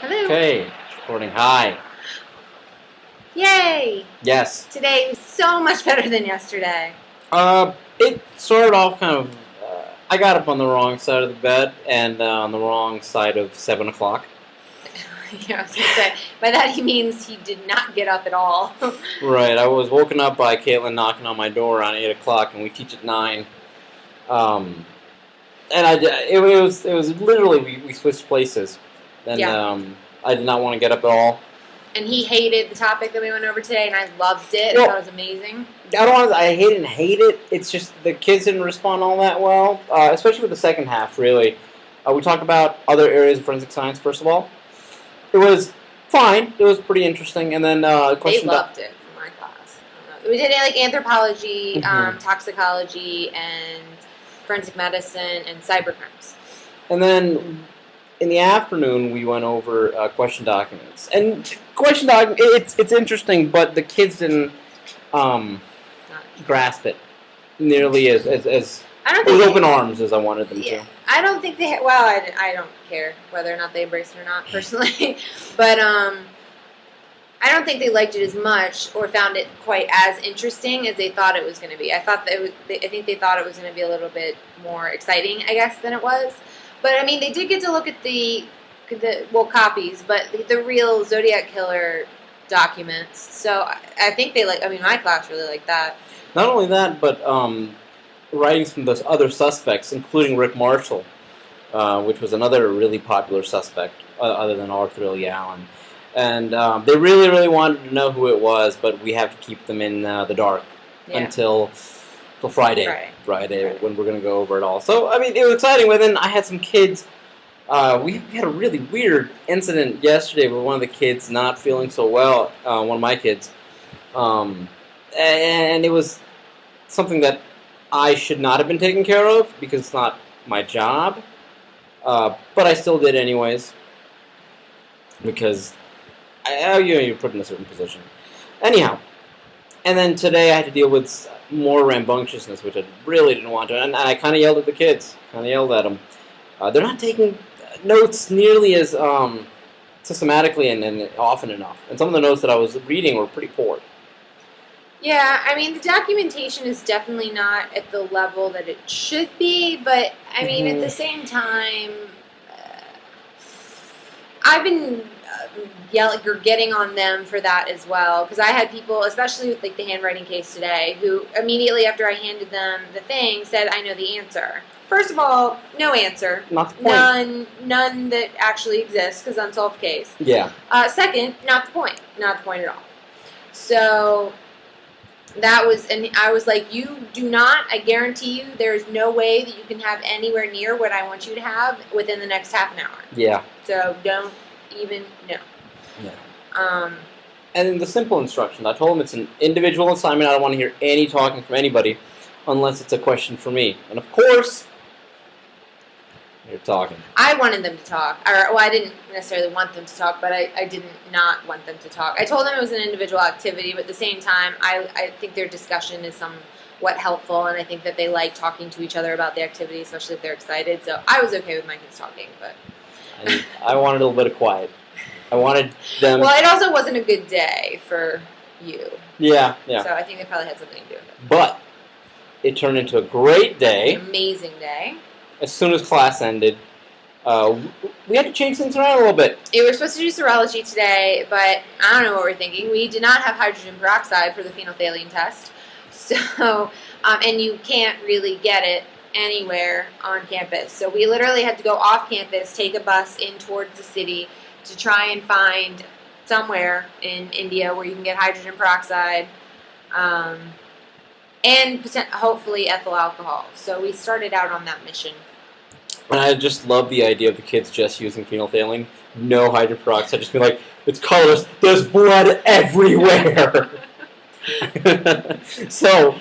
Hello. Okay, it's recording. Hi. Yay! Yes. Today was so much better than yesterday. It started off kind of. I got up on the wrong side of the bed and on the wrong side of 7 o'clock. Yeah, I was gonna say. By that he means he did not get up at all. Right. I was woken up by Caitlin knocking on my door around 8 o'clock, and we teach at 9. And it was literally we switched places, and Yeah. I did not want to get up at all. And he hated the topic that we went over today, and I loved it. Well, I thought it was amazing. I hate it. It's just the kids didn't respond all that well, especially with the second half, really. We talked about other areas of forensic science, first of all. It was fine. It was pretty interesting. And then They loved it for my class. I don't know. We did like anthropology, toxicology, and forensic medicine, and cybercrimes. And then in the afternoon, we went over question documents. And question it's interesting, but the kids didn't grasp it nearly as I don't with think open arms as I wanted them to. I don't think they. Well, I don't care whether or not they embraced it or not personally, but I don't think they liked it as much or found it quite as interesting as they thought it was going to be. I thought that I think they thought it was going to be a little bit more exciting, I guess, than it was. But I mean, they did get to look at the copies, but the real Zodiac killer documents. So I think they like. I mean, my class really liked that. Not only that, but writings from those other suspects, including Rick Marshall, which was another really popular suspect, other than Arthur Lee Allen. And they really, really wanted to know who it was, but we have to keep them in the dark until Friday, when we're going to go over it all. So, I mean, it was exciting. But then I had some kids. We had a really weird incident yesterday with one of the kids not feeling so well, one of my kids. And it was something that I should not have been taken care of because it's not my job. But I still did anyways because you're put in a certain position. Anyhow, and then today I had to deal with more rambunctiousness, which I really didn't want to. And I kind of yelled at the kids. Kind of yelled at them. They're not taking notes nearly as systematically and often enough. And some of the notes that I was reading were pretty poor. Yeah, I mean, the documentation is definitely not at the level that it should be, but, I mean, at the same time, I've been yelling or getting on them for that as well, because I had people, especially with, like, the handwriting case today, who immediately after I handed them the thing said, I know the answer. First of all, no answer. Not the point. None that actually exists, because unsolved case. Yeah. Second, not the point. Not the point at all. So that was, and I was like, you do not, I guarantee you, there's no way that you can have anywhere near what I want you to have within the next half an hour. Yeah. So don't even, no. Yeah. And in the simple instructions, I told them it's an individual assignment. I don't want to hear any talking from anybody unless it's a question for me. And of course, you're talking. I wanted them to talk. Well, I didn't necessarily want them to talk, but I didn't not want them to talk. I told them it was an individual activity, but at the same time, I think their discussion is somewhat helpful, and I think that they like talking to each other about the activity, especially if they're excited. So I was okay with my kids talking, but I wanted a little bit of quiet. I wanted them. Well, it also wasn't a good day for you. Yeah. So I think they probably had something to do with it. But it turned into a great day. An amazing day. As soon as class ended, we had to change things around a little bit. We were supposed to do serology today, but I don't know what we're thinking. We did not have hydrogen peroxide for the phenolphthalein test. So, and you can't really get it anywhere on campus. So we literally had to go off campus, take a bus in towards the city to try and find somewhere in India where you can get hydrogen peroxide and hopefully ethyl alcohol. So we started out on that mission. And I just love the idea of the kids just using phenolphthalein, no hydrogen peroxide, just being like, it's colorless, there's blood everywhere. So,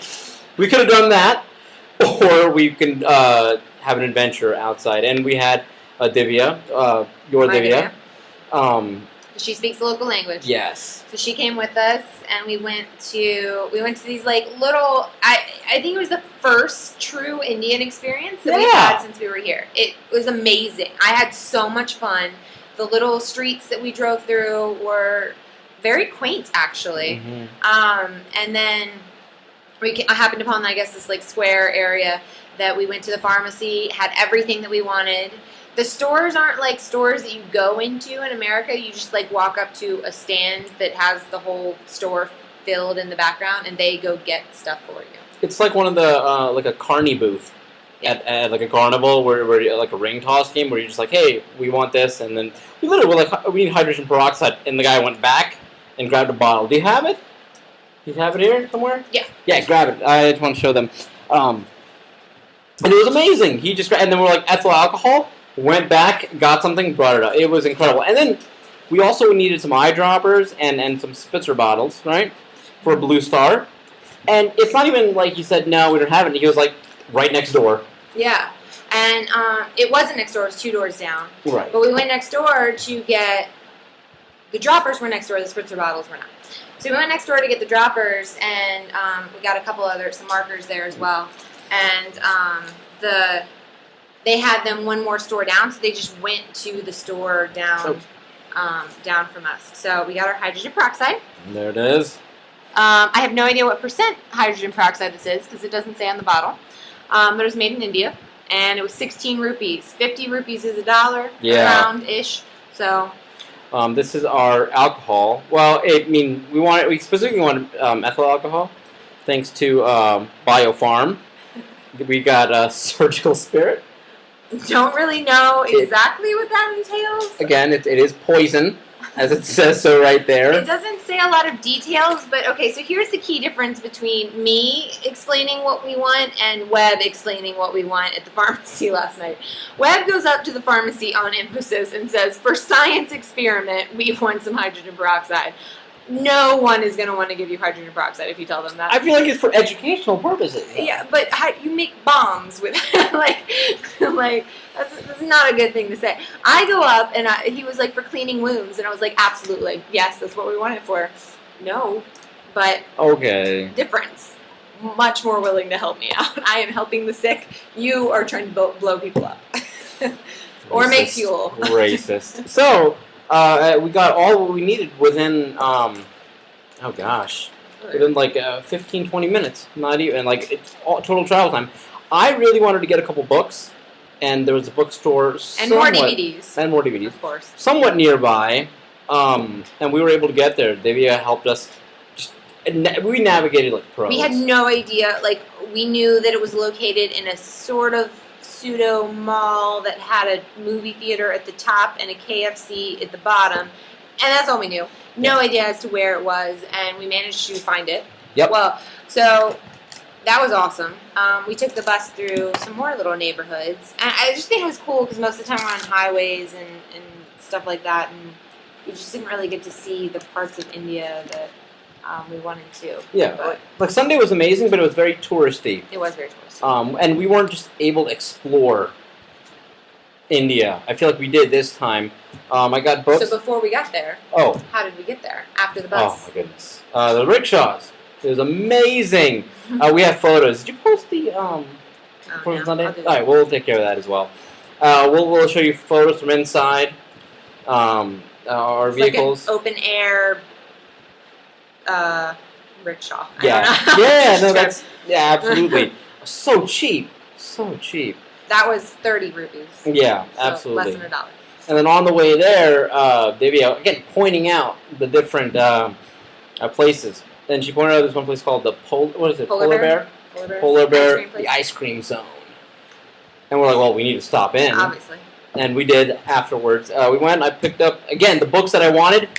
we could have done that, or we can have an adventure outside. And we had Divya, your Divya. She speaks the local language. Yes. So she came with us, and we went to these like little. I think it was the first true Indian experience that we've had since we were here. It was amazing. I had so much fun. The little streets that we drove through were very quaint, actually. And then I happened upon, I guess, this like square area that we went to the pharmacy, had everything that we wanted. The stores aren't like stores that you go into in America. You just like walk up to a stand that has the whole store filled in the background, and they go get stuff for you. It's like one of the like a carny booth at like a carnival where like a ring toss game where you're just like, hey, we want this, and then we literally were like, we need hydrogen peroxide, and the guy went back and grabbed a bottle. Do you have it? Do you have it here somewhere? Yeah. Yeah, grab it. I just want to show them. And it was amazing. He just and then we're like ethyl alcohol. Went back, got something, brought it up. It was incredible. And then we also needed some eyedroppers and some Spitzer bottles, right, for Blue Star. And it's not even like he said, no, we don't have it. He was like, right next door. Yeah. And it wasn't next door. It was 2 doors down. Right. But we went next door to get... The droppers were next door. The Spritzer bottles were not. So we went next door to get the droppers, and we got a couple some markers there as well. And they had them one more store down, so they just went to the store down down from us. So we got our hydrogen peroxide. There it is. I have no idea what percent hydrogen peroxide this is because it doesn't say on the bottle. But it was made in India, and it was 16 rupees. 50 rupees is $1, around-ish. So this is our alcohol. Well, we specifically wanted ethyl alcohol, thanks to Biofarm. We got surgical spirit. Don't really know exactly what that entails. Again, it is poison, as it says so right there. It doesn't say a lot of details, but okay, so here's the key difference between me explaining what we want and Webb explaining what we want at the pharmacy last night. Webb goes up to the pharmacy on emphasis and says, for science experiment, we want some hydrogen peroxide. No one is going to want to give you hydrogen peroxide if you tell them that. I feel like it's for educational purposes. Yeah, but you make bombs with like that's not a good thing to say. I go up and he was like for cleaning wounds, and I was like, absolutely, yes, that's what we want it for. No, but okay, difference. Much more willing to help me out. I am helping the sick. You are trying to blow people up or racist, make fuel. Racist. So. We got all what we needed within, within like 15, 20 minutes. Not even, like, it's all, total travel time. I really wanted to get a couple books, and there was a bookstore and more DVDs. And more DVDs. Of course. Somewhat nearby, and we were able to get there. Davia helped us. We navigated like pros. We had no idea. Like, we knew that it was located in a sort of pseudo mall that had a movie theater at the top and a KFC at the bottom, and that's all we knew. No idea as to where it was, and we managed to find it. Yep. Well, so that was awesome. We took the bus through some more little neighborhoods, and I just think it was cool because most of the time we're on highways and stuff like that, and we just didn't really get to see the parts of India that we wanted to. Yeah, but like Sunday was amazing, but it was very touristy. It was very touristy. And we weren't just able to explore India. I feel like we did this time. I got books. So before we got there, how did we get there? After the bus? Oh my goodness. The rickshaws. It was amazing. We have photos. Did you post the photos Sunday? All right, we'll take care of that as well. We'll show you photos from inside our vehicles. Like an open air rickshaw. Absolutely. So cheap. That was 30 rupees. Yeah, so absolutely. Less than $1. And then on the way there, Divya, again, pointing out the different places. And she pointed out this one place called the Polar Bear? Polar Bear, the ice cream zone. And we're like, well, we need to stop in. Obviously. And we did afterwards. We went, I picked up, again, the books that I wanted,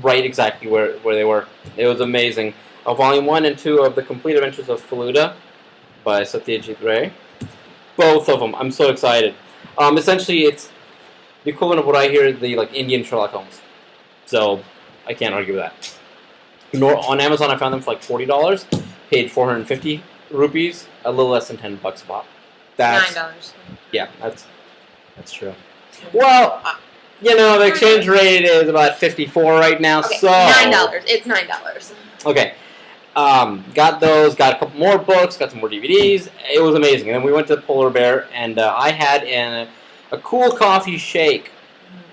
right exactly where they were. It was amazing. Volume 1 and 2 of The Complete Adventures of Feluda by Satyajit Ray. Both of them. I'm so excited. Essentially, it's the equivalent of what I hear the Indian Sherlock Holmes. So I can't argue with that. On Amazon, I found them for like $40. Paid 450 rupees, a little less than $10 a pop. That's $9. Yeah, that's true. Well, the exchange rate is about 54 right now. Okay, so $9. It's $9. Okay. Got those, got a couple more books, got some more DVDs. It was amazing. And then we went to the Polar Bear, and I had a cool coffee shake.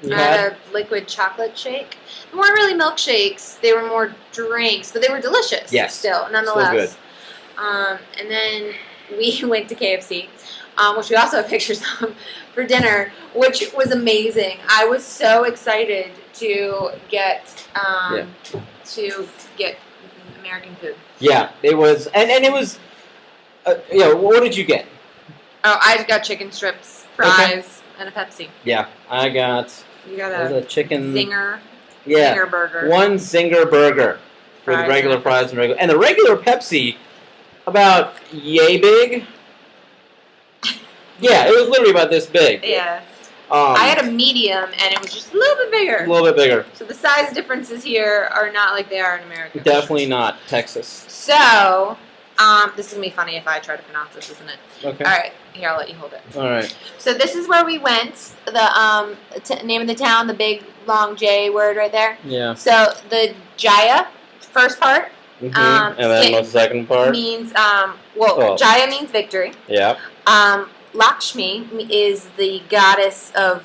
You I had a liquid chocolate shake. They weren't really milkshakes; they were more drinks, but they were delicious. Yes. Still, nonetheless. Still And then we went to KFC, which we also have pictures of for dinner, which was amazing. I was so excited to get American food. Yeah, it was, and it was. What did you get? Oh, I got chicken strips, fries, and a Pepsi. Yeah, I got. You got a chicken zinger. Yeah, Zinger burger. One zinger burger with Fries regular and fries and the regular Pepsi, about yay big. Yeah, it was literally about this big. Yeah. I had a medium, and it was just a little bit bigger. A little bit bigger. So the size differences here are not like they are in America. Definitely not Texas. So, this is going to be funny if I try to pronounce this, isn't it? Okay. All right. Here, I'll let you hold it. All right. So this is where we went. The name of the town, the big, long J word right there. Yeah. So the Jaya, first part. Mm-hmm. And then the second part? Means, Jaya means victory. Yeah. Lakshmi is the goddess of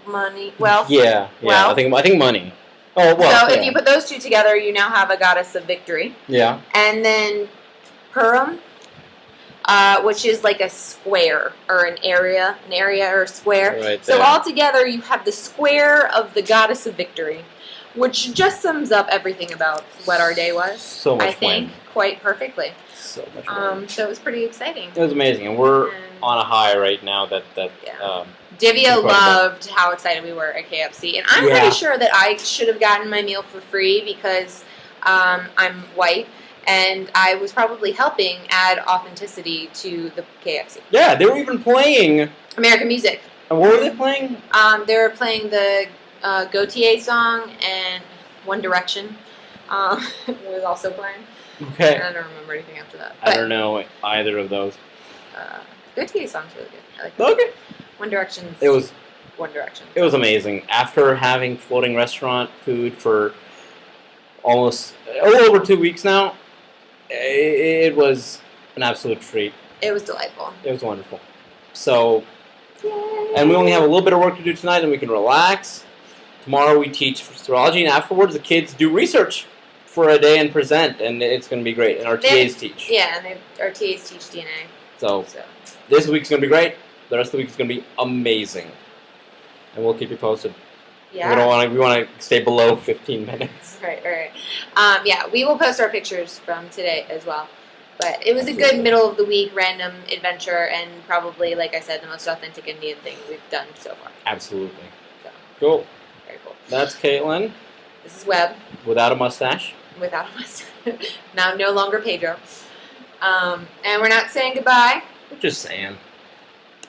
money, wealth. Yeah. Wealth. I think money. Oh, well. So if you put those two together, you now have a goddess of victory. Yeah. And then Puram, which is like a square or an area or a square. Right so there. all together, you have the square of the goddess of victory, which just sums up everything about what our day was. So much I think quite perfectly. So much fun. So it was pretty exciting. It was amazing, and we're on a high right now. Divya incredible. loved how excited we were at KFC, and I'm pretty sure that I should have gotten my meal for free because I'm white, and I was probably helping add authenticity to the KFC. Yeah, they were even playing American music. And what were they playing? They were playing the Gautier song, and One Direction was also playing. Okay. And I don't remember anything after that. I don't know either of those. Gautier song's really good. I like Okay. One Direction's. It was One Direction. It was amazing. After having floating restaurant food for almost over 2 weeks now, it was an absolute treat. It was delightful. It was wonderful. So, Yay. and we only have a little bit of work to do tonight, and we can relax. Tomorrow we teach serology, and afterwards the kids do research for a day and present, and it's going to be great. And our TAs teach. Yeah, and our TAs teach DNA. So this week's going to be great. The rest of the week is going to be amazing, and we'll keep you posted. Yeah. We want to stay below 15 minutes. Right. Yeah, we will post our pictures from today as well. But it was a good middle of the week random adventure, and probably, like I said, the most authentic Indian thing we've done so far. Absolutely. So, cool. very cool. That's Caitlin. This is Webb. Without a mustache. Without a mustache. Now no longer Pedro. And we're not saying goodbye. We're just saying.